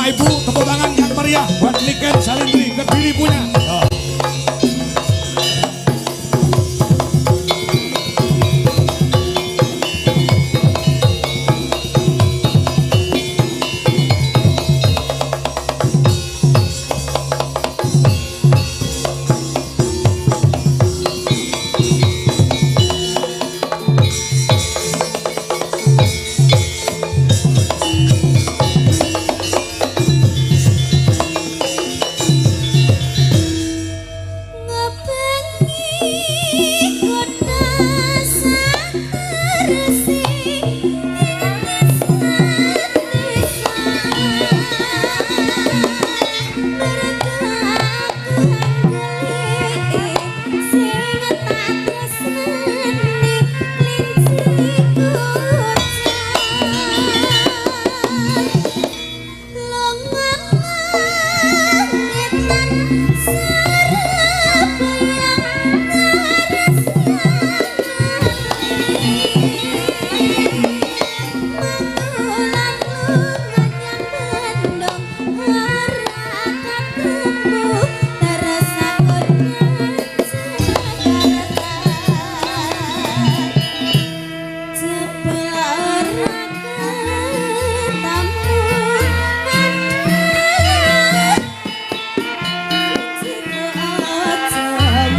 Bapak Ibu, tepuk tangan yang meriah buat Niken Salindri Kediri punya.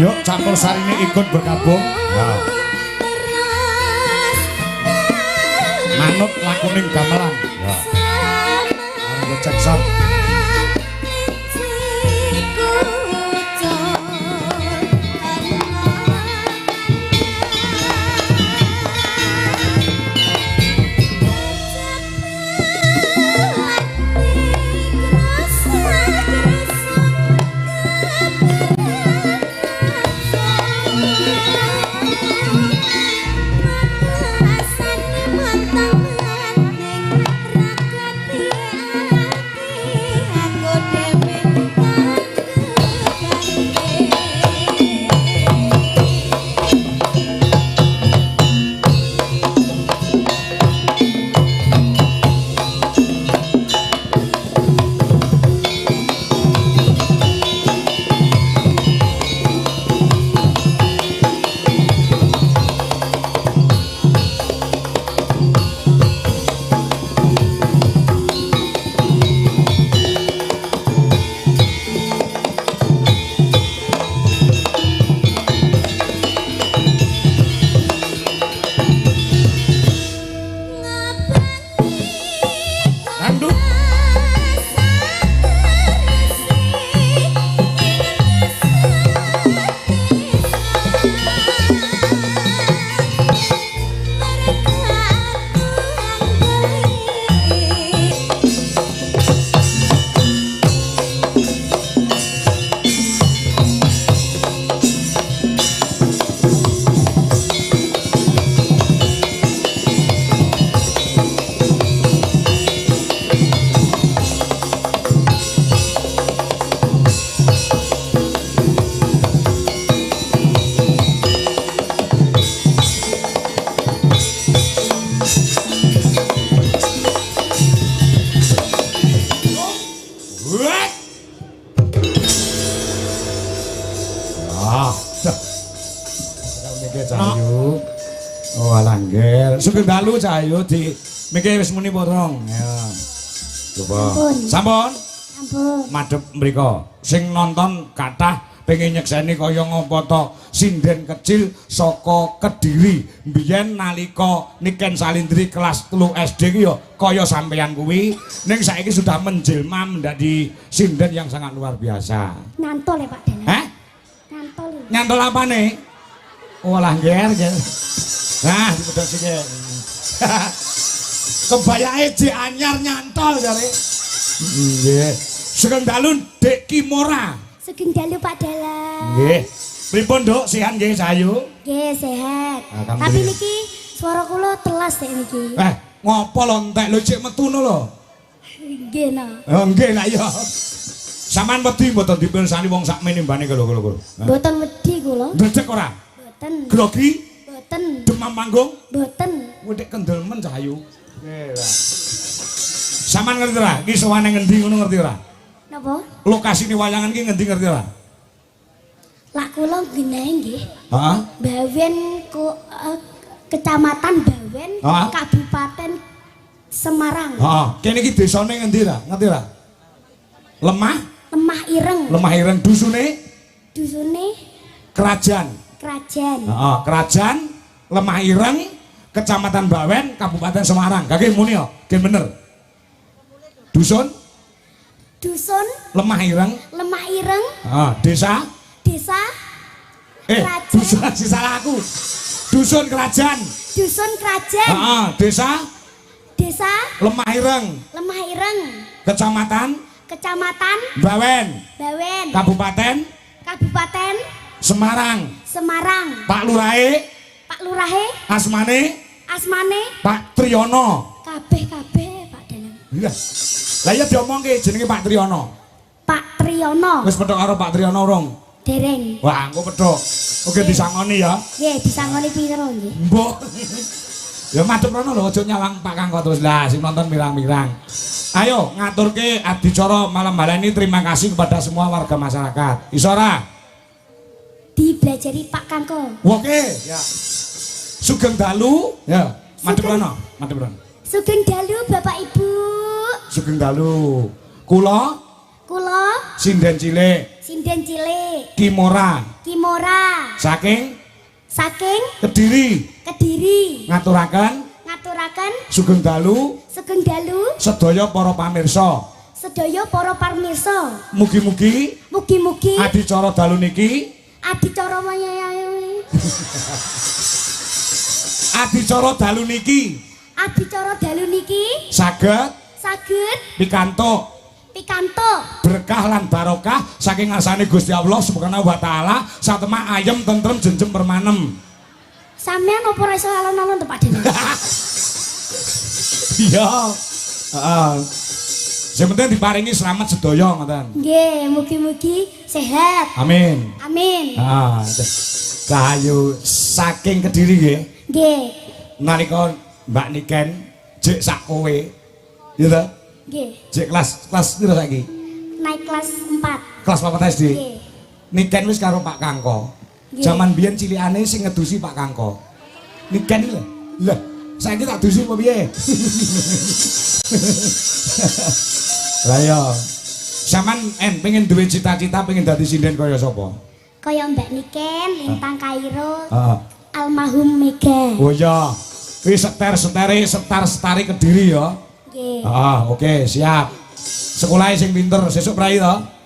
Yuk campur sari ini ikut bergabung. Wow. Manut lakuning gamelan. Ya. Argo Jackson. Sugeng dalu Cahayu di miki wis muni porong. Ya. Coba. Sampun? Sampun. Madhep mriko. Sing nonton kathah pengen nyekseni kaya ngapa to sinden kecil saka Kediri. Mbiyen nalika Niken Salindri kelas 3 SD ki ya kaya sampeyan kuwi. Ning saiki sudah menjelma menjadi sinden yang sangat luar biasa. Nyantol ya Pak Dene. Hah? Nyantol. Nyantol apane? Olah ger. Nah, dipedhot sik. Kebayake jek anyar nyantol jare. Nggih. Sugeng dalu Dek Kimora. Sugeng dalu Pak Dalang. Nggih. Pripun, Dok? Sehat nggih Cahayu? Nggih, sehat. Tapi niki swara kula telas nek niki. Ngopo lho entek lho cek metune lho. Nggih nah. Oh, nggih lah ya. Saman wedi mboten dipirsani wong sakmene mbane kula. Mboten wedi kula. Ndredeg ora? Mboten. Grogi? Mboten. Demam panggung? Mboten. Wedek kendel men Cahayu. Nggih lah. Saman ngerti ora? Iki sowane ngendi ngono ngerti ora? Napa? Lokasine wayangan iki ngendi ngerti ora? Lak kula genehe nggih. Heeh. Bawen Kecamatan Bawen, Kabupaten Semarang. Heeh. Kene iki desane ngendi ora? Ngerti ora? Lemah Ireng. Lemah Ireng dusune? Dusune Kerajaan. Heeh, Kerajaan Lemah Ireng, Kecamatan Bawen, Kabupaten Semarang. Kage muni yo, gen bener. Dusun Lemah Ireng. Heeh, desa Kerajaan. dusun si salah aku. Dusun Kerajaan. Heeh, desa Lemah Ireng. Kecamatan Bawen. Kabupaten Semarang. Pak Lurahe. Asmane Pak Triyono. Kabeh Pak Dalang. Iya. Lah iya diomongke jenenge Pak Triyono. Pak Triyono. Wis pedhok karo Pak Triyono urung? Dereng. Wah, engko pedhok. Oke disangoni ya. Nggih, disangoni piro nggih? Mbok. Ya madhep rono lho aja nyawang Pak Kangko terus. Lah sing nonton mirang-mirang. Ayo ngaturke adicara malam baleni terima kasih kepada semua warga masyarakat. Iso ora? Dibelajari Pak Kangko. Oke, ya. Sugeng dalu, ya. Madhep rono. Sugeng dalu Bapak Ibu. Sugeng dalu. Kula sinden cilik. Kimora. Saking Kediri. Ngaturaken sugeng dalu sedaya para pamirsa. Mugi-mugi adicara dalu niki adicara dalu niki saged pikantuk berkah lan barokah saking ngarsane Gusti Allah Subhanahu wa taala satemah ayem tentrem jenjem permanem. Sampeyan opo ora iso alon-alon to Pak Dewi? Iya. Heeh. Sing penting diparingi selamat sedaya ngoten. Nggih, mugi-mugi sehat. Amin. Ah, Cahayu saking Kediri nggih. Nggih. Nalika Mbak Niken jek sak kowe. Iya ta? Nggih. Jek kelas piro saiki? Naik kelas 4. Kelas 4 SD. Nggih. Niken wis karo Pak Kangko. Zaman biyen cilikane sing ngedusi Pak Kangko. Niken iki lho. Lah, saiki tak dusi apa piye? Lah ya. Saman pengen duwe cita-cita pengen dadi sinden kaya sapa? Kaya Mbak Niken, Lintang Kairo. Heeh. Almarhum Mega. Oh iya. Kuwi setar-setari Kediri ya. Nggih. Oke, siap. Sekolahe sing pinter sesuk prai to?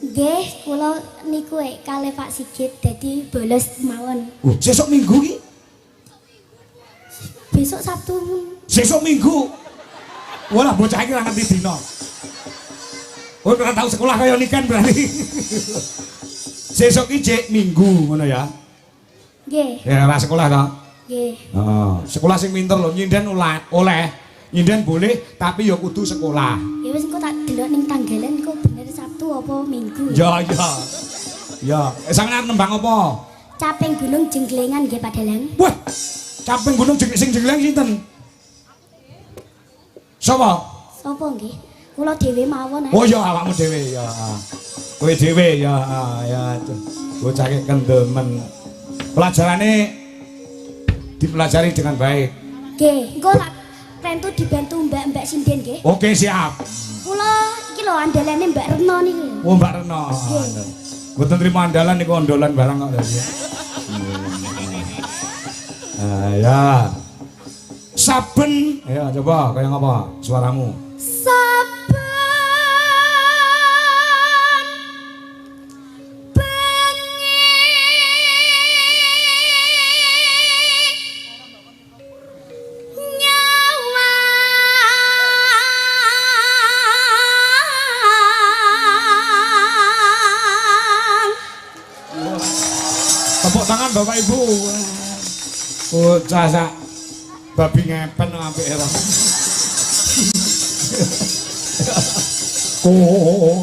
Nggih, kula niku kalih Pak Sigit dadi bolos mawon. Sesuk Minggu ki? Besok Sabtu. Sesuk Minggu. Walah bocah iki ora ngerti dina. Ora tau sekolah kaya Niken berarti. Sesuk ki jek Minggu ngono ya. Nggih. Ya ora sekolah to? Nggih. Sekolah sing pinter lho, nyinden oleh. Nyinden boleh, tapi ya kudu sekolah. Ya wis engko tak delok ning tanggalan kok bener Sabtu apa Minggu. Ya. Ya, sampeyan nembang apa? Caping Gunung Jenggelengan nggih Pak Dalang. Wah, caping gunung sing Jenggeleng sinten? Sapa? Sapa nggih? Kula dhewe mawon. Oh ya awakmu dhewe ya. Kowe dhewe ya. Bocah iki kendemen. Pelajarane dipelajari dengan baik. Nggih, engko tak rentu dibantu Mbak Sinden nggih. Oke, siap. Kula iki lho andalane Mbak Reno niki. Oh, Mbak Reno. Mboten trimo andalan niku ondolan barang kok dadi. Ya. Saben, ya coba kaya ngapa suaramu? Saben Tepuk tangan Bapak Ibu. Bocah sak babi ngepen apik era.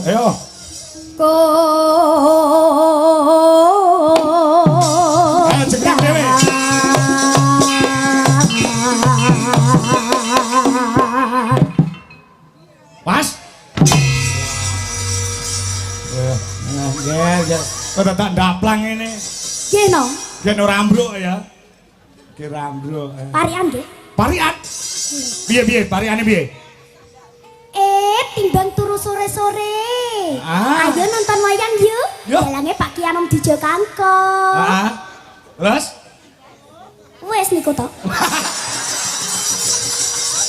Ayo. Ayo cekrek dhewe. Nggih. Kok tak ndaplang ngene. Nggih no. Gen ora ambruk ya. Kira ambruk. Parian nggih. Parian. Piye pariane piye? Timbang turu sore-sore. Ah. Ayo nonton wayang yuk. Yo. Dalange Pak Ki Anom Dijo Kangko. Heeh. Terus Wes niku to.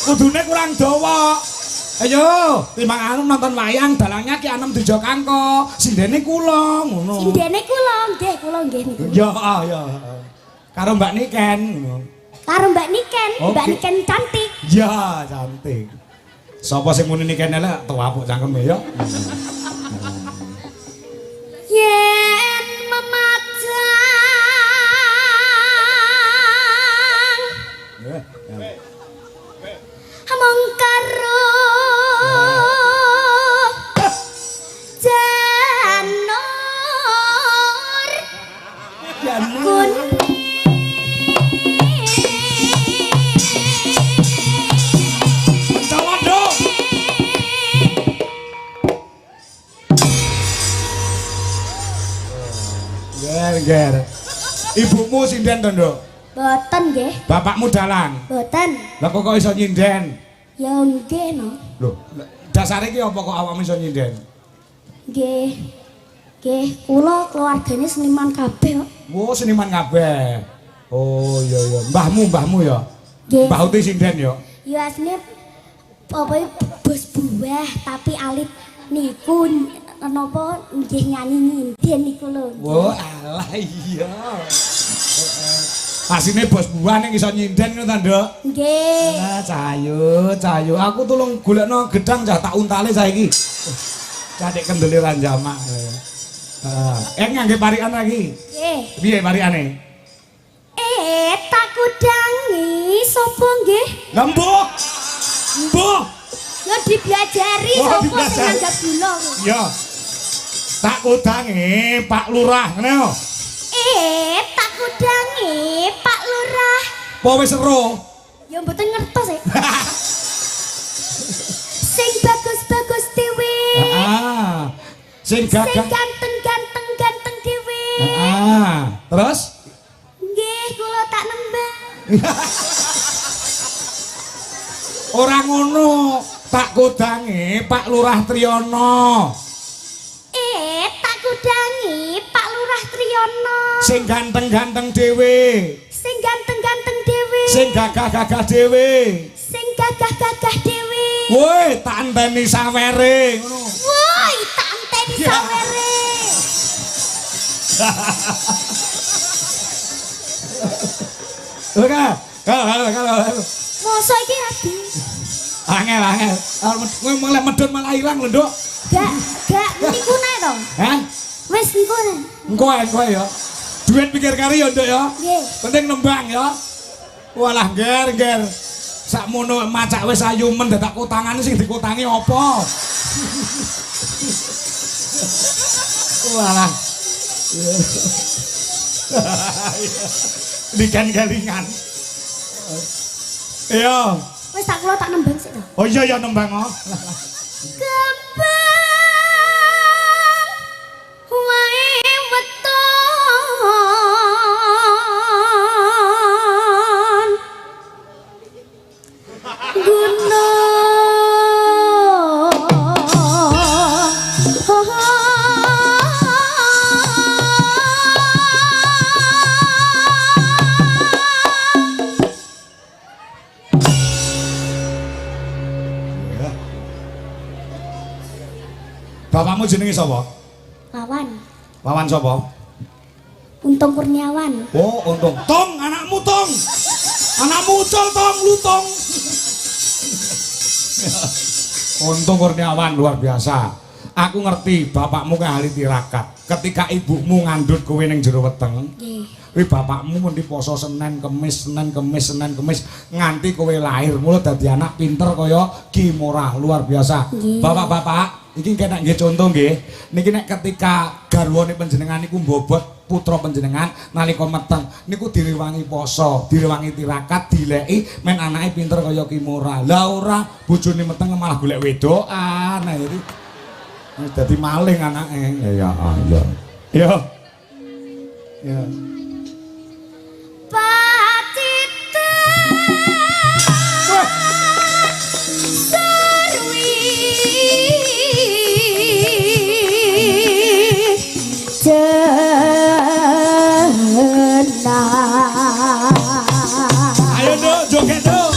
kudune kurang dawa. Ayo, timbang anu nonton wayang dalangnya Ki Anom Dijo Kangko. Sindene kula ngono. Sindene kula nggih niku. Ya. Karo Mbak Niken ngono. Karo Mbak Niken, Oke. Mbak Niken cantik. Ya, cantik. Sapa sing muni Niken elek tuwapuk cangkeme ya. Yen memajang mung karo janur kuning Waduh. Ger. Ibumu sinden to, Nduk? boten nggih Bapakmu dalang. boten Lah kok iso nyinden? ya nggih no Lho, dasare iki apa kok awakmu iso nyinden? nggih kula keluargane seniman kabeh kok Oh, seniman kabeh. Oh, iya. Mbahmu ya? nggih Mbah Uti sinden ya? ya asline apa bos buah tapi alit niku napa nggih nyanyi nyinden niku lho Oh, alah iya. Asine bos buah ning iso nyinden ngono ta, Nduk? nggih Ah, cayu. Aku tulung golekno gedang cah tak untale saiki. Cadek kendele ranjamak. Ngangge parikan lagi. nggih Piye parikane? tak kudangi sapa nggih Lembuh. ya dipelajari Oh, sapa sing dipelajari. nanggap gula Ya. Tak kudangi Pak Lurah ngene lho. tak kudangi Pak Lurah Apa wis ero? ya mboten ngertos e sing bagus-bagus dhewe Sing sing gagah. ganteng dhewe Terus? nggih kula tak nembang Ora ngono. Tak kudangi Pak Lurah Triyono. tak kudangi Pak Lurah Triyono Sing ganteng-ganteng dhewe. sing ganteng dhewe Sing gagah-gagah dhewe. sing gagah dhewe Woi, tak enteni sawere ngono. woi tak enteni Ya. sawere Oke. Kalau. mosok iki rabi Angel. Kowe malah medhot malah ilang lho, Nduk. gak niku nek to Hah? wis niku nek Engko ya. Duit pikir kari ya, Nduk ya. nggih Penting nembang ya. Walah ger. Sakmono macak wis ayu men dadak kutangane sing dikutangi apa? Walah. Dikan-galingan. Iya. wis tak kula tak nembang sik to Oh iya nembang oh. kembang wae weton Bapakmu jenenge sapa? Wawan sapa? Untung Kurniawan. Oh, Untung. Tong, anakmu Tong. Anakmu Ucul Tong, Lutong. Untung Kurniawan luar biasa. Aku ngerti bapakmu kan ahli tirakat. Ketika ibumu ngandut kowe ning jero weteng. Nggih. Kuwi bapakmu mesti poso Senin Kemis nganti kowe lahir. Mula dadi anak pinter kaya Ki Morah, luar biasa. Nggih. Bapak-bapak, iki kena nggih contoh nggih. Niki nek ketika garwane panjenengan niku mbobot putra panjenengan nalika meteng niku direwangi poso, direwangi tirakat, dileki men anake pinter kaya Ki Morah. Lah ora bojone meteng malah golek wedokan. Nah iki Dadi maling anake. Ya ya. Ya. Ya. Pacita. Sarwi. Ayo Nduk, joget Nduk.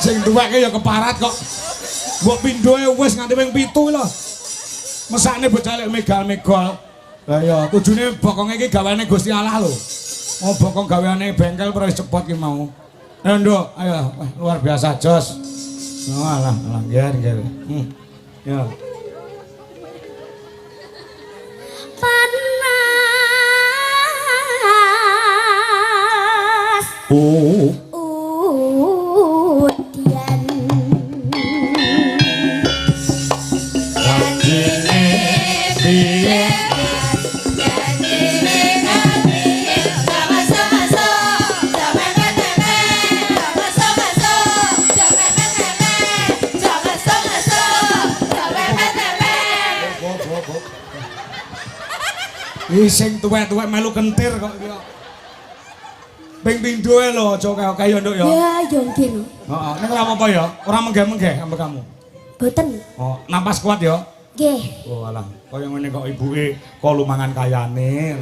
Sing duweke ya keparat kok. Mbok pindhoe wis nganti ping 7 lho. Mesakne bocah lek megal-megal. Lah ya, tujune bokonge iki gaweane Gusti Allah lho. Oh, bokong gaweane bengkel wis cepot ki mau. Ayo Nduk, ayo luar biasa jos. Oh, alah, nggih. Ya. Panas. Oh. Udian. Janjine piye? Iki sing tuwek-tuwek melu kentir kok iki. Ping pindhoe lho aja kaya Nduk ya. Ya, yo nggih. Heeh, nek ora apa-apa ya, ora menggeh-menggeh ambek kamu. Boten. Oh, napas kuat ya. Nggih. Oh alah, kaya ngene kok ibuke kolu mangan kayane.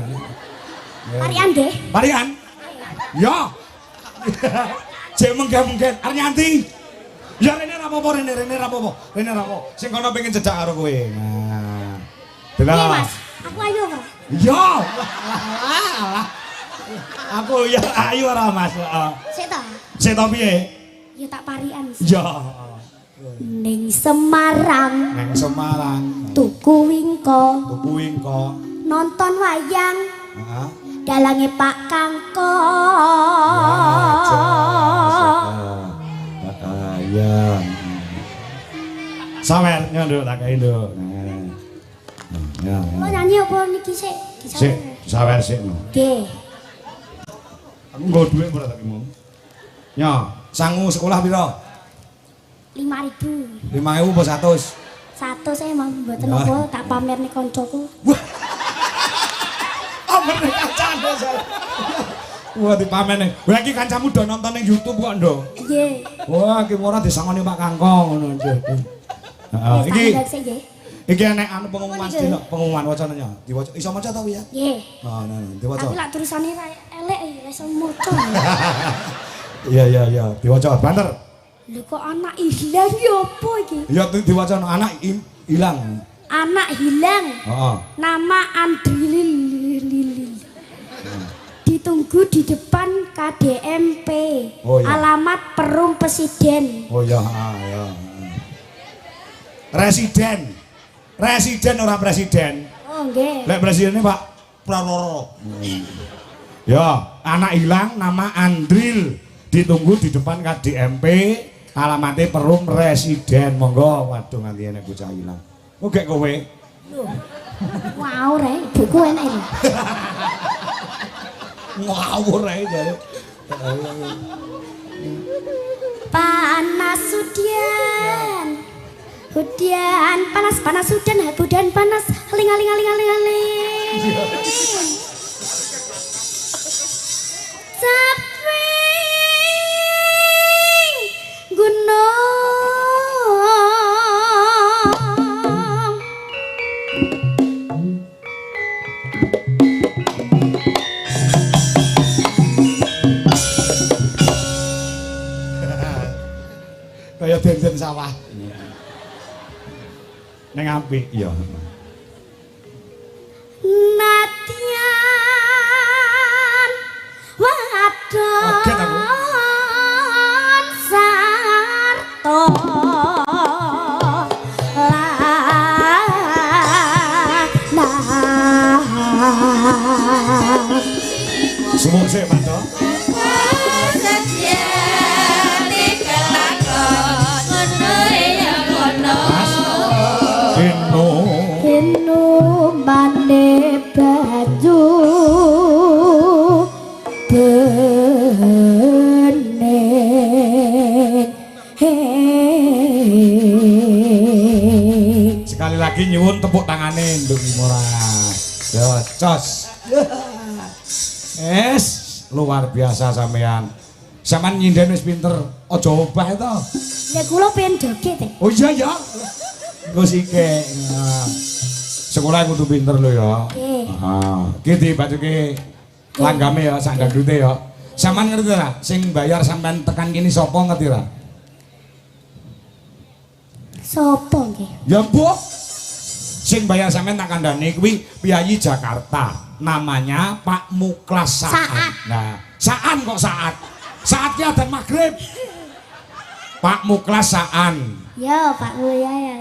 Parian nggih. Parian? Ya. Jek menggeh-menggeh, Aryanti. Ya rene ra apa-apa, rene ra apa-apa. Rene ra apa. Sing kono pengen jejak karo kowe. Nah. Nggih, Delok. Mas. Aku ayo, Mas. Ya. Alah. Aku ya ayu ora Mas. Heeh. Sik ta? Sik to piye? Ya tak parian. Ya. Ning Semarang. Nang Semarang. Tuku wingko. Tuku wingko. Nonton wayang. Heeh. Dalange Pak Kangko. Ya. Sawer Nduk tak kei Nduk. Ya. Lo nyanyi apa niki sik? Sik, sawer sik. Nggih. Aku nggo dhuwit ora tak mau. Ya, sangu sekolah pira? 5.000. 5.000 apa 100? 100 saya mau mboten Ya. apa tak pamer nih koncoku. Wah. Pamer ning kancane saya. Wah, dipamene. Wah, iki kancamu do nonton ning YouTube kok, Nduk. Nggih. Wah, iki ora disangoni Pak Kangkong ngono nggih. Heeh, iki iki enek anu pengumuman dina, pengumuman wacananya. Diwaca iso maca ta ya? Nggih. Oh, nah, diwaca. Tapi lak tulisane ra elek ya iso maca. Iya, diwaca banter. Lho kok anak hilang ya apa iki? Iya diwaca anak hilang. Anak hilang. Heeh. Nama Andrilil. Ditunggu di depan KDMP. Oh, iya. Alamat Perum Presiden. Oh ya, ya. Residen ora presiden. Oh nggih. Lek presidennya Pak Prabowo. Ya, anak hilang nama Andril. Ditunggu di depan KDMP. Alamatnya Perum Residen. Monggo, waduh nganti enek bocah hilang. Kok gek kowe? Wow, rek, buku enak ini. Ngawur ae jare. Panas udian. Hudian panas udan, hudan panas, aling. Saping gunung. Kaya den sawah. Neng apik ya. Natian Kaget aku. wadon sarto la Semua sih Pak Dok. Keno mane baju bening. Sekali lagi nyuwun tepuk tangane Nduk Mora. Yo, cos. Luar biasa sampean. Sampean nyinden wis pinter. Aja obah to. Nek kula pengen joget. Oh iya ya. Engko sike. Sekolah kudu pinter lho ya. Nggih. Heeh. Ki dibacuke langgame ya sak dangdute ya. Sampean ngerti ta? Sing bayar sampean tekan kene sapa ngerti ta? Sopo nggih? Ya mbok. Sing bayar sampean tak kandhani kuwi piyayi Jakarta. Namanya Pak Muklas Saat. Saat. Nah, Saan kok Saat? Saatnya adzan maghrib. Pak Muklas Saan. Ya, Pak Buya ya.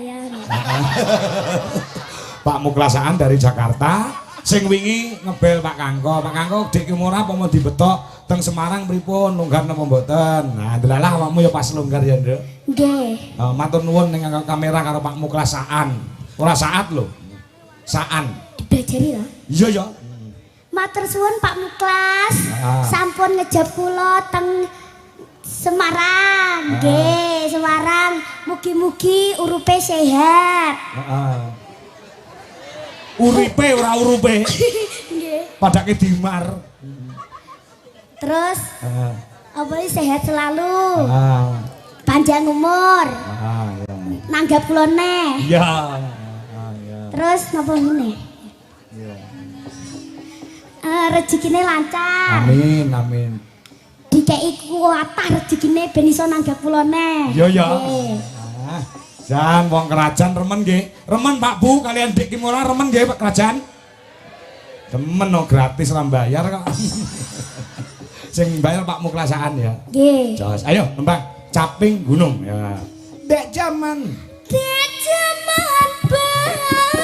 Pak Muklas Saan dari Jakarta. Sing wingi ngebel Pak Kangko. Pak Kangko dik murah apa mau dibetok teng Semarang pripun longgar napa mboten? Nah, delalah awakmu ya pas longgar ya, Nduk. Nggih. Matur nuwun ning kamera karo Pak Muklas Saan. Ora Saat lho. Saan. Dipelajari ta? Iya ya. Matur suwun Pak Muklas. Ah. Sampun ngejab kula teng Semarang. Nggih, Semarang. Mugi-mugi urupe sehat. Heeh. Uripe ora urupe. Nggih. Padake dimar. Terus Heeh. apa iki sehat selalu. Heeh. Panjang umur. Heeh, ya. Nanggap kula neh. Iya. Terus napa ngene? Iya. Rezekine lancar. Amin, amin. Dikeki kuwatah rezekine ben iso nanggap kula neh. Iya ya. Nggih. Ah, Jan wong kerajaan remen nggih. Remen Pak Bu kalian Dik Kimura remen nggih Pak kerajaan. Demen no gratis ora bayar kok. Sing bayar Pak Muklasaan ya. Nggih. Jos, ayo nembang caping gunung ya. Dek jaman. Dek jaman berjuang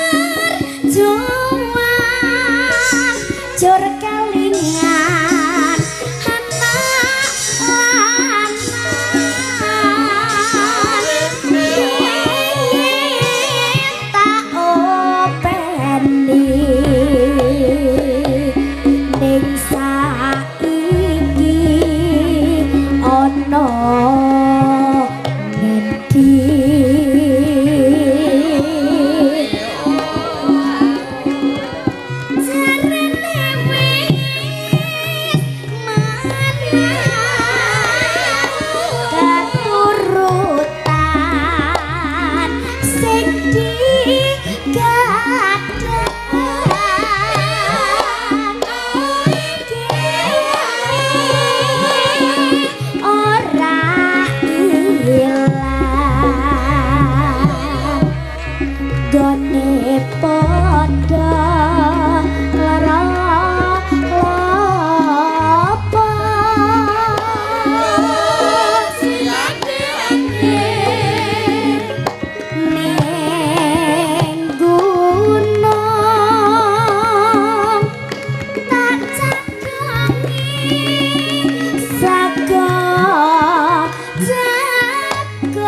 jur kelingan anak lanang tak openi ning saiki ana ngendi keturutan sing digadang ora ilang gone padha lara lapa ning gunung tak cakangi saka jagon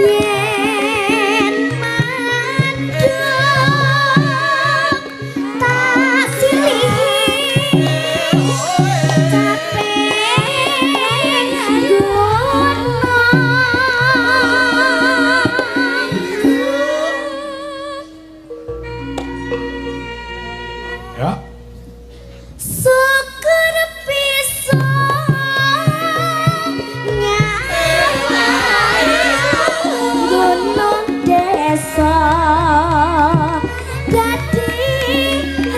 yen mandheng tak silihi caping gunung Ya. syukur bisa gunung desa dadi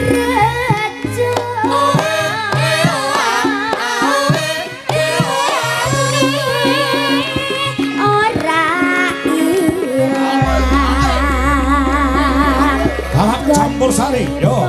rejo ora ilang Balap campur sari. Yo.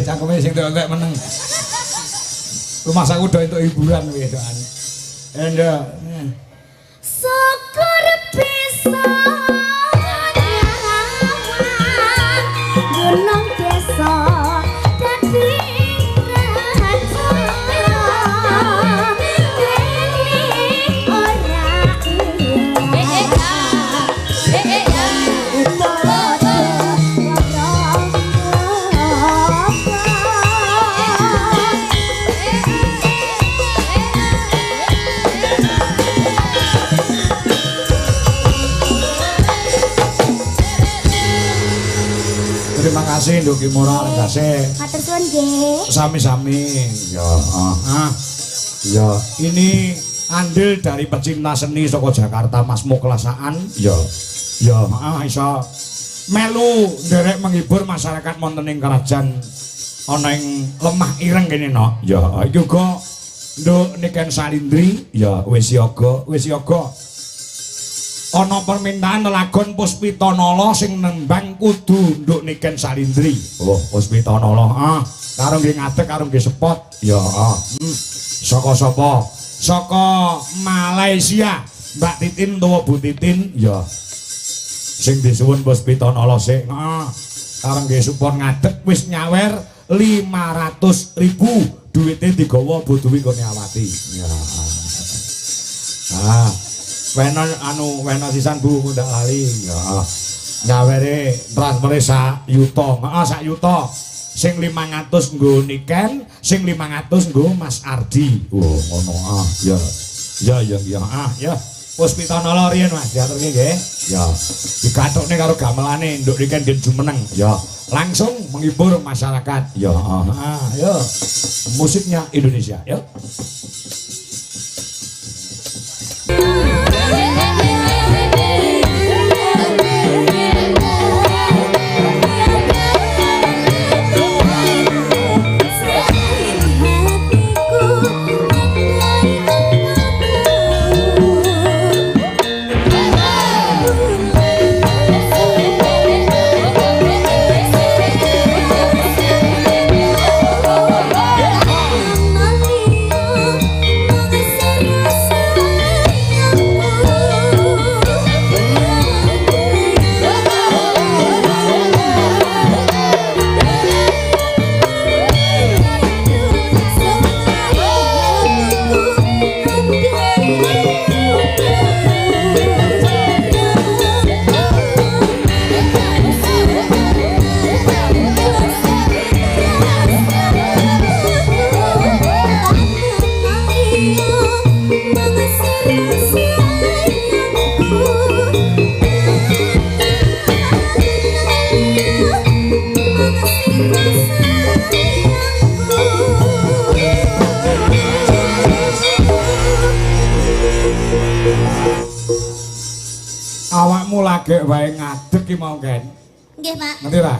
Cangkeme sing entek meneng. Rumah saku do entuk hiburan kuwi doan. Enda. Syukur bisa gunung desa dadi raja Terima kasih Nduk Kimura Lenggase. Matur suwun nggih. Sami-sami. Ya, ya, ini andil dari pecinta seni saka Jakarta Mas Muklasaan. Ya. Ya, iso melu nderek menghibur masyarakat wonten ing kerajaan ana ing lemah ireng kene no. Ya, iki uga Nduk Niken Salindri. Ya, wis yoga. Ana permintaan lelagon Puspita Nala sing nembang kudu Nduk Niken Salindri. Oh, Puspita Nala. Karo nggih ngadeg karo nggih sepot. Ya, Saka sapa? Saka Malaysia. Mbak Titin utawa Bu Titin. Ya. Sing disuwun Puspita Nala sik. Karo nggih support ngadeg wis nyawer 500.000 duwite digawa Bu Dwi Kurniawati. Ya. Wena sisan Bu ndak lali. Ya. Nyawere transfer sak yuta. Sak yuta. Sing 500 nggo Niken, sing 500 nggo Mas Ardi. Oh, ngono. Ya. Ya. Puspita Nala riyen Mas diaturke nggih. Ya. Digathukne karo gamelane Nduk Niken Den Jumeneng. Ya. Langsung menghibur masyarakat. Ya. Ya. Musiknya Indonesia, ya. Awakmu lagi wae ngadeg ki mau Ken. Nggih, Pak. Ngerti ra?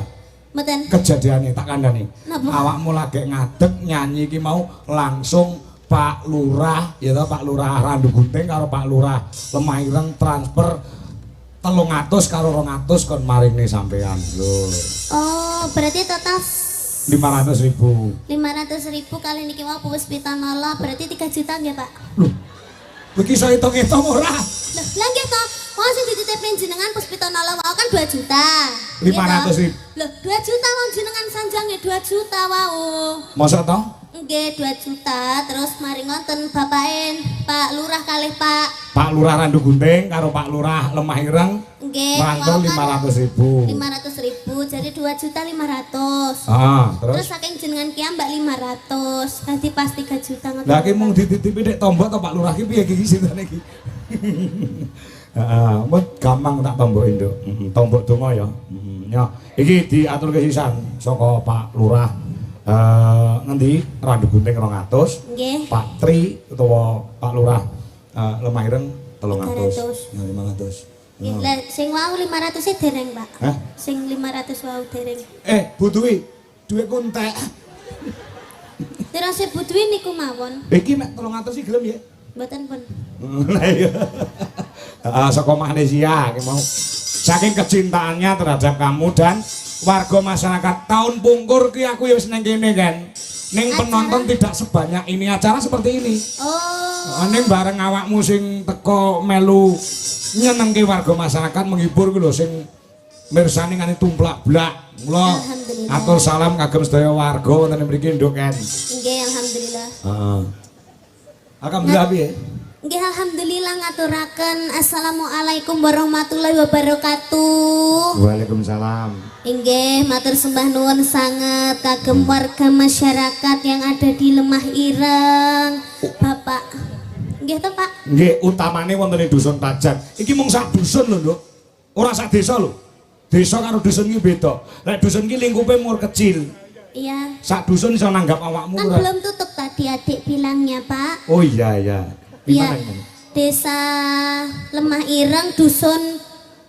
Mboten. Kejadiane tak kandhani. Napa? Awakmu lagi ngadeg nyanyi ki mau langsung Pak Lurah, ya toh Pak Lurah Randu Gunting karo Pak Lurah Lemah Ireng transfer 300 karo 200 kon maringne sampean lho. Oh, berarti total 500.000. 500.000 kali niki mau Puspita Nala berarti 3 juta nggih, Pak? Loh. Iki iso hitung-hitung ora? Lah nggih toh. Mau sing dititipin jenengan Puspita Nala wau kan 2 juta. 500.000. Loh, 2 juta wong jenengan sanjange 2 juta wau. Masa toh? Nggih 2 juta terus mari ngoten bapaken Pak Lurah kalih Pak Lurah Randu Gunting karo Pak Lurah Lemah Ireng. Nggih. Mantul 500.000. 500.000 jadi 2.500.000. Terus saking jenengan ki Mbak 500. Dadi pas 3 juta ngoten. lah ki mung dititipi nek tombok to Pak Lurah ki piye iki sintane iki? Heeh, gampang tak tombokin, Nduk. Tombok donga ya. Ya, iki diaturke sisan saka Pak Lurah ngendi Randu Gunting 200. Nggih. Pak Tri utawa Pak Lurah Lemah Ireng 300. Ya 500. Nggih, lah sing wau 500 e dereng, Pak. Hah? Sing 500 wau dereng. Bu Dwi, dhuwitku entek. Terus Bu Dwi niku mawon. Iki mek 300 iki gelem ya? Mboten pun. Lah iya. Saka Malaysia iki mau. Saking kecintaannya terhadap kamu dan warga masyarakat. Tahun pungkur ki aku ya wis nang kene kan. Ning penonton tidak sebanyak ini, acara seperti ini. Oh. Ning bareng awakmu sing teko melu nyenengke warga masyarakat menghibur ku lho sing mirsani ngene tumplak-blak. Mula atur salam kagem sedaya warga wonten mriki nduk kan. Nggih, alhamdulillah. Heeh. Alhamdulillah piye? Nggih, alhamdulillah ngaturaken assalamualaikum warahmatullahi wabarakatuh. Waalaikumsalam. Inggih, matur sembah nuwun sanget kagem warga masyarakat yang ada di Lemah Ireng. Bapak. Nggih to, Pak? Nggih, utamane wonten ing dusun Tajan. Iki mung sak dusun lho, Nduk. Ora sak desa lho. Desa karo dusun iki beda. Lek dusun iki lingkupe mur kecil. Iya. Sak dusun iso nanggap awakmu Kan ora. belum tutup tadi adik bilangnya, Pak. Oh iya iya. Iya. Gimana ini? Desa Lemah Ireng, dusun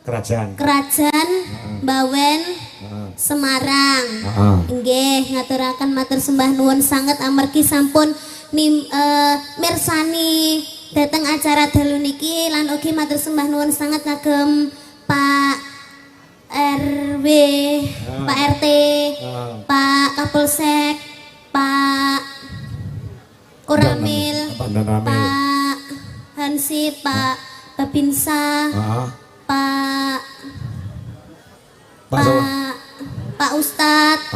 Kerajaan. Kerajaan Bawen, Semarang. Nggih, ngaturaken matur sembah nuwun sanget amargi sampun mirsani dateng acara dalu niki lan ugi matur sembah nuwun sanget kagem Pak RW, Pak RT, Pak Kapolsek, Pak Koramil, Pak Hansi, Pak Babinsa, Pak Ustadz,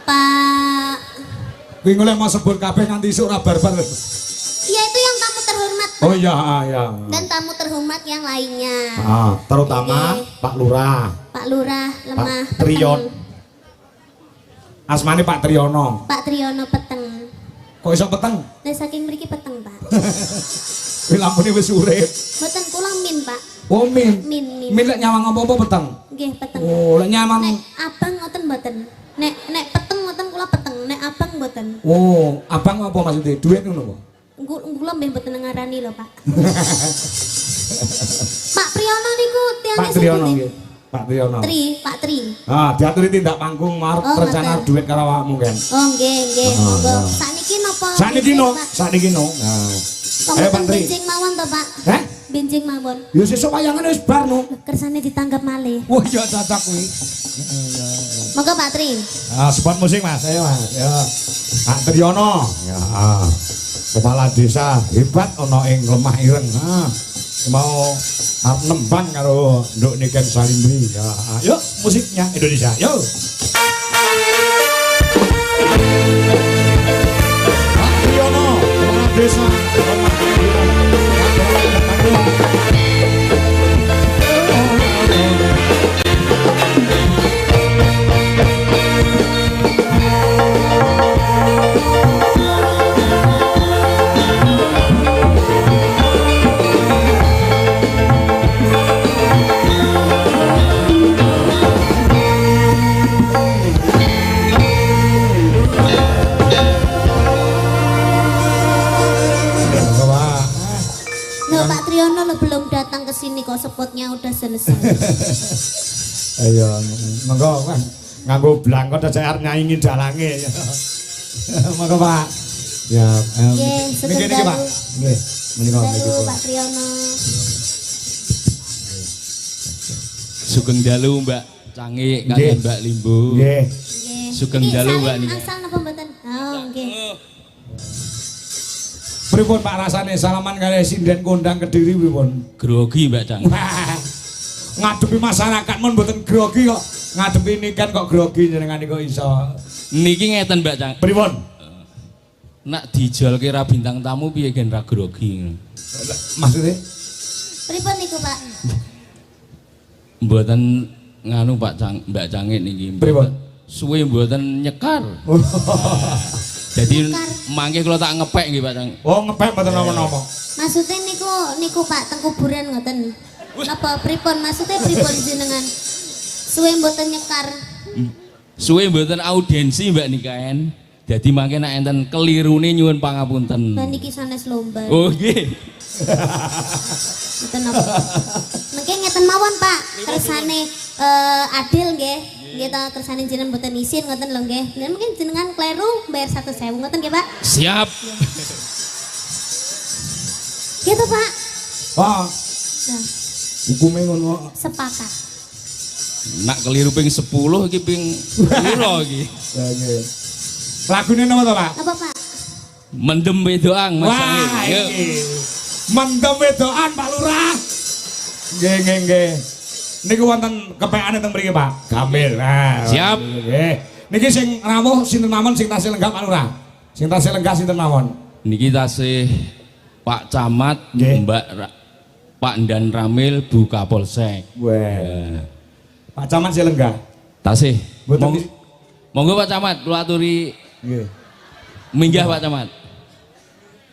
Pak. Kuwi ngoleh mau sebut kabeh nganti isuk ora barbar. Ya itu yang tamu terhormat. Oh iya, iya. Dan tamu terhormat yang lainnya. Terutama Pak Lurah. Pak Lurah Lemah Pak Triyon. Asmane Pak Triyono. Pak Triyono Peteng. Kok iso peteng? Lah saking mriki peteng, Pak. Kuwi lampune wis urip. Mboten kula min, Pak. Oh min. Min. Min lek nyawang apa-apa peteng. Nggih, peteng. Oh, lek nyawang Nek abang ngoten mboten. Nek peteng ngoten kula peteng, nek abang mboten. Oh, abang apa maksudnya? Duit ngono apa? Kula mbeh mboten ngarani lho, Pak. Pak Priyono niku tiyane Pak Triyono nggih. Pak Triyono. Pak Tri. Diaturi tindak panggung mar rencana duit karo awakmu kan. Oh, nggih, nggih. Monggo. Sakniki napa? Sakniki no. Ayo Pak Tri. Benjing mawon to, Pak? Heh? Benjing mawon. Ya sesuk wayangan wis bar no. Kersane ditanggap malih. Wah, ya cocok kuwi. Monggo Pak Tri. Spot musik Mas, ayo Mas. Ya. Pak Triyono. Ya. Kepala desa hebat ana ing Lemah Ireng. Mau arep nembang karo Nduk Niken Salindri. Ya. Yuk musiknya Indonesia. Yuk. Pak Triyono, kepala desa Lemah Ireng. Pak Triyono lo belum datang ke sini kok spotnya udah selesai. Ayo, monggo kan nganggo blangkon aja arep nyaingi dalange. Monggo Pak. Ya, nggih, niki Pak. Nggih, menika niki Pak Triyono. Sugeng dalu Mbak Canggih kalian Mbak Limbu. Nggih. Sugeng dalu Mbak niki. Asal napa mboten? Oh, nggih. Pripun Pak rasane salaman kali sinden kondang Kediri pripun? Grogi Mbak Cang. Ngadepi masyarakat mun mboten grogi kok. Ngadepi niken kok grogi jenengan kok iso. Niki ngeten Mbak Cang. Pripun? nak dijol kira bintang tamu piye gen ra grogi. Maksudnya? Pripun niku, Pak? Mboten nganu Pak Mbak Cangik niki. Pripun? Suwe mboten nyekar. Jadi mangke kula tak ngepek nggih Pak Cangik. Oh, ngepek mboten napa-napa. Maksudnya niku Pak teng kuburan ngoten. Napa pripun? Maksudnya pripun jenengan? Suwe mboten nyekar. Suwe mboten audiensi Mbak Nikaen. Jadi mangke nek enten kelirune nyuwun pangapunten. Lah niki sanes lomba. Oh nggih. Ngeten napa? Mengke ngeten mawon Pak, kersane adil nggih. Nggih ta kersane jenengan mboten isin ngoten lho nggih. Lah mungkin jenengan kleru bayar 100.000 ngoten nggih Pak. Siap. Gitu Pak. Pak, Nah, hukume ngono. sepakat. Nak keliru ping 10 iki ping piro iki? Ya nggih. Lagune napa to, Pak? Apa Pak? Mendem wedoang Mas Wah, Cangik. Yuk. iki. Mendem wedokan Pak Lurah. Nggih. Niku wonten kepekane teng mriki, Pak. Gamil. Nah. Siap. Nggih. Niki sing rawuh sinten mawon sing tasih lenggah Pak Lurah? Sing tasih lenggah sinten mawon? Niki tasih Pak Camat, Nggih. Pak Dan Ramil, Bu Kapolsek. Wah. Pak Camat sih lenggah. Tasih. Mboten Monggo Pak Camat kula aturi nggih. minggah Pak Camat.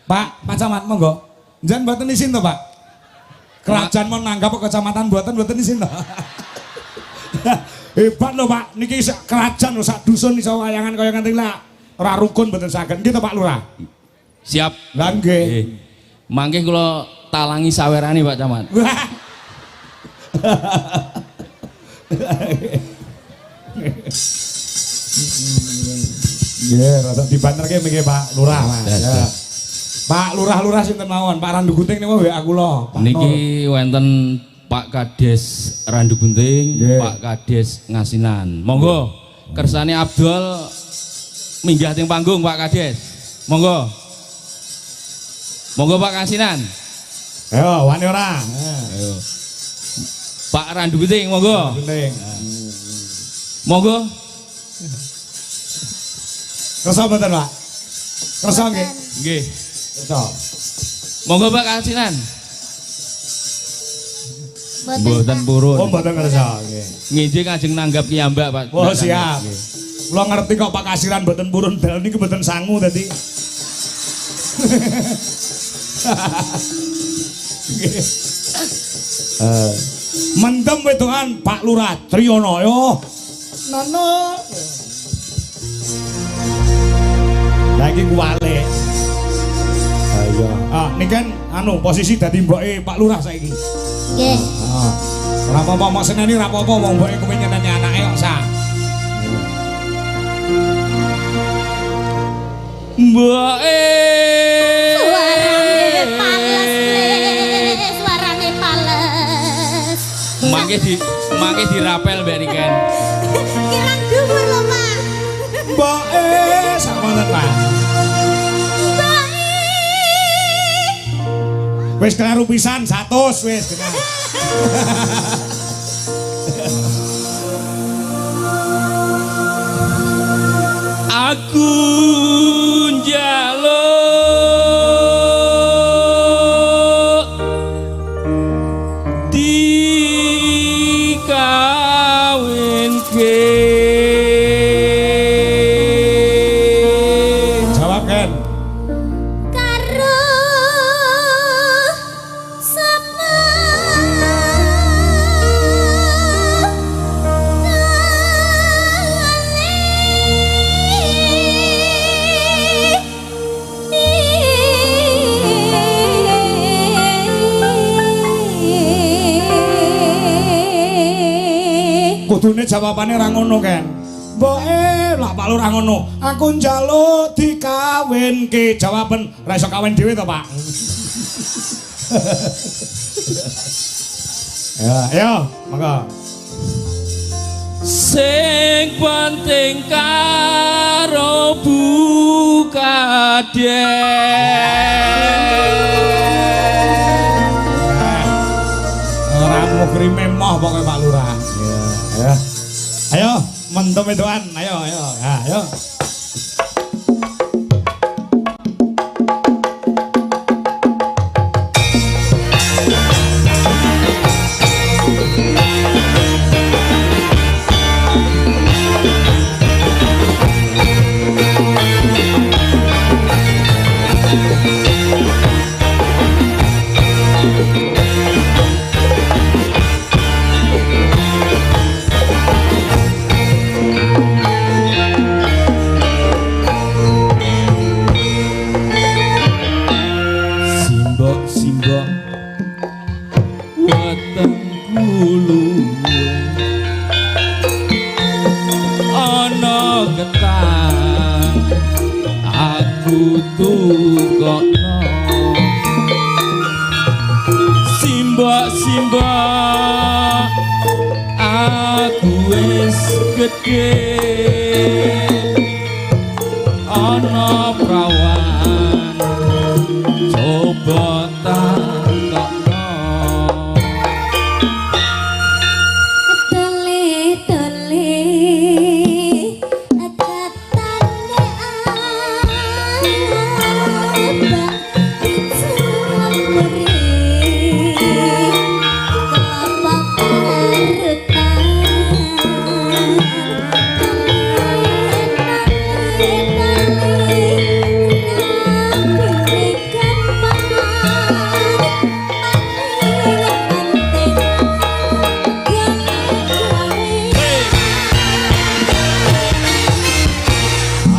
Pak Camat monggo. Njen mboten isin to, Pak? Kerajaan mau nanggap kecamatan mboten isin to. Hebat lho, Pak. Niki sak kerajaan lho, sak dusun iso wayangan kaya ngene lah. Ora rukun mboten saged. Nggih to, Pak Lurah? Siap. Lah nggih. Nggih. Mangke kula talangi sawerane Pak Camat. Wah. Nggih, rada dibanterke mriki Pak Lurah. Ya. Pak Lurah sinten mawon? Pak Randu Gunting niku WA kula. Pak Nur. Niki wonten Pak Kades Randu Gunting, Nggih. Pak Kades Ngasinan. Monggo kersane Abdul minggah teng panggung Pak Kades. Monggo. Monggo Pak Ngasinan. Ayo, wani ora? Ayo. Pak Randu Gunting monggo. Gunting. Monggo. Kersa mboten, Pak? Kersa nggih. Nggih. Kersa. Monggo Pak Ngasinan. Mboten Pak. purun. Oh, mboten kersa, nggih. Nginjing kajeng nanggap kiyambak Pak. Oh, Mbak siap. Nggih. Kula ngerti kok Pak Kasiran mboten purun dal niki mboten sangu dadi. Mendem wedokan Pak Lurah Triyono yo. Nono. Lagi kuwale. Ayo. Niki kan anu posisi dadi mboke Pak Lurah saiki. Nggih. Ora apa-apa mok seneni ora apa-apa wong mboke kuwi nyeneni anake kok sak. Mboke Suarane pales. Mangke dirapel Mbak Niken. Kirang dhuwur lho, Pak. Mboke sakmono Pak. Wis kleru pisan 100 wis genah. Aku njaluk dikawinke. Jawab Ken. Karo sapa Kudune jawabane ra ngono Ken. Mboke lah Pak Lurah ngono. Aku njaluk dikawinke. Jawaban ra iso kawin dhewe to, Pak. Ya, ayo, monggo. Sing penting karo Bukades. Ora mukri memoh pokoke Pak Lurah. Ya. Ayo, mendem wedokan. Ayo. Ya, ayo. Simbok aku wis gedhe ana prawan coba takokno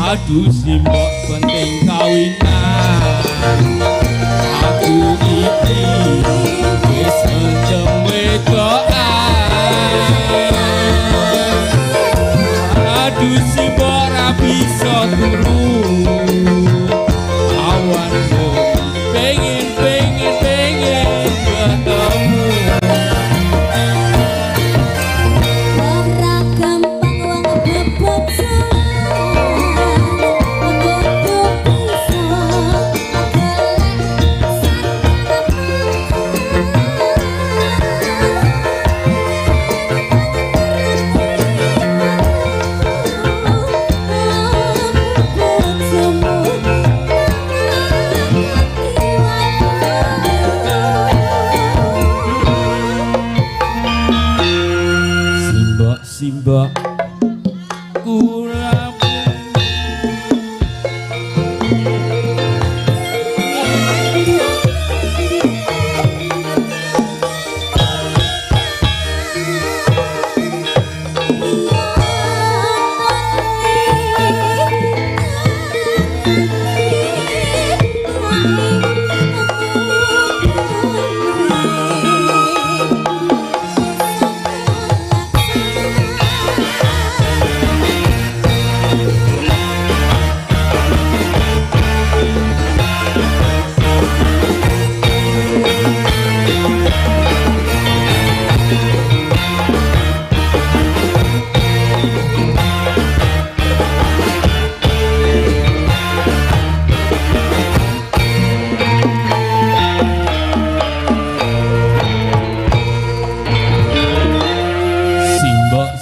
aduh simbok penting kawinan aku iki wis encem wedokan aduh simbok ra bisa turu awan pengen ketemu ora gampang wong bebot simbok kurang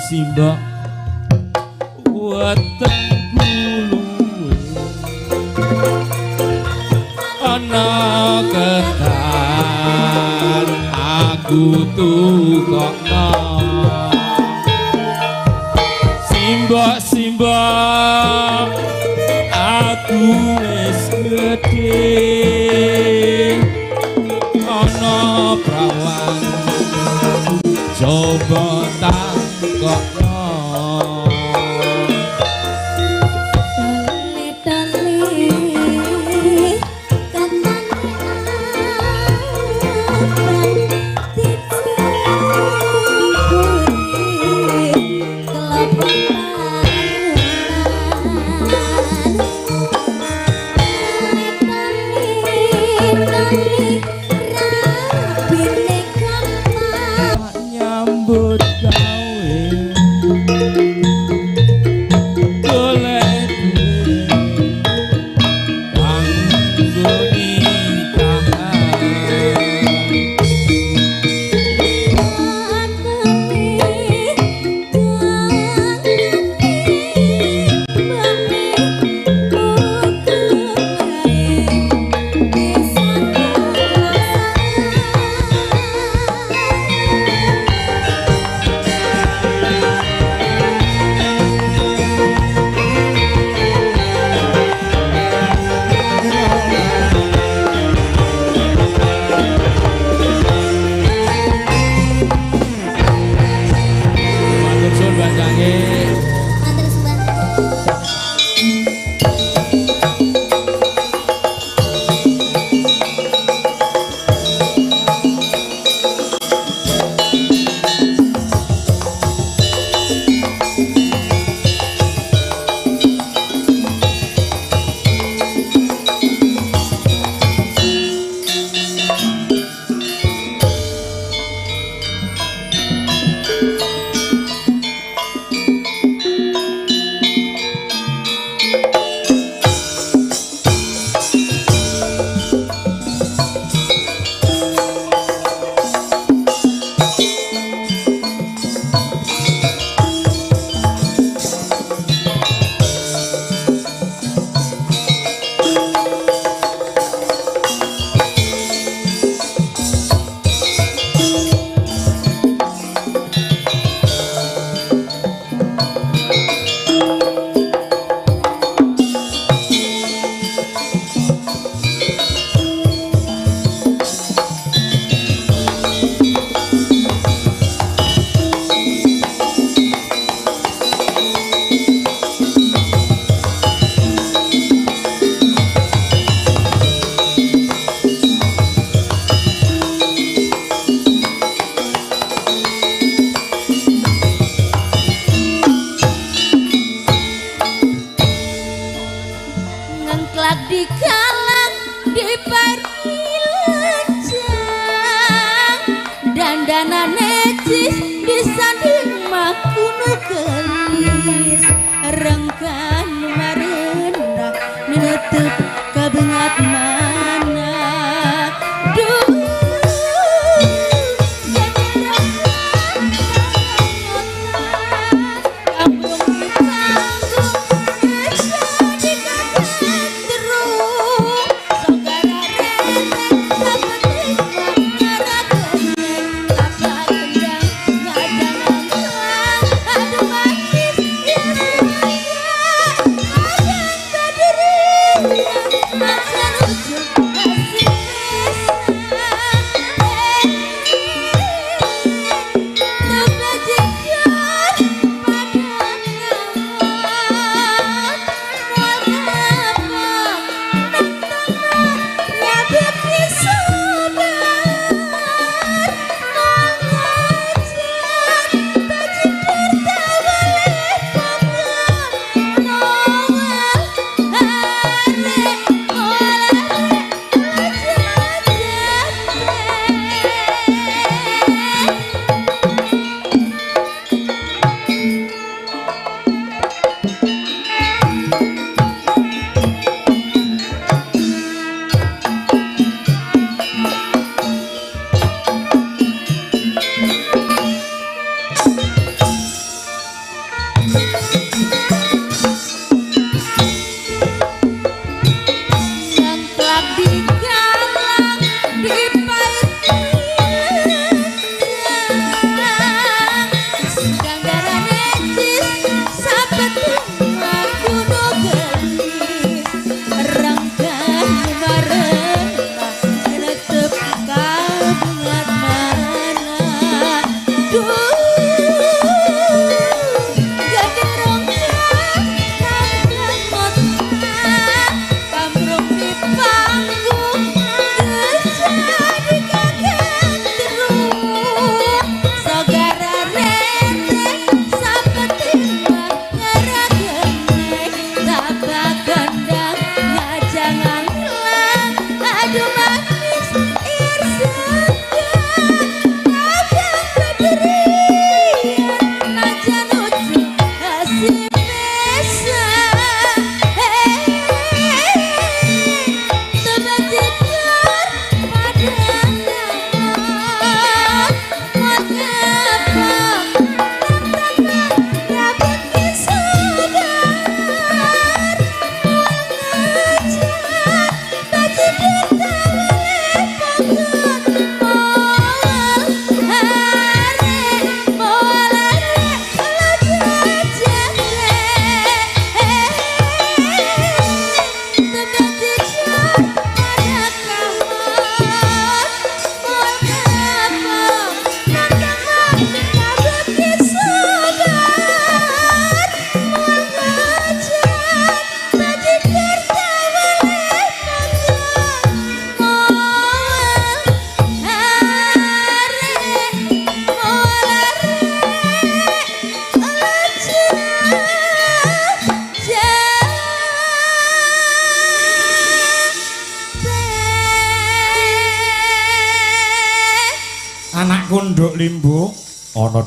simbok wetengku luwe ana ketan aku tukokno simbok aku wis gedhe ana prawan coba takokno nyambut gawe Anak kunduk limbu ana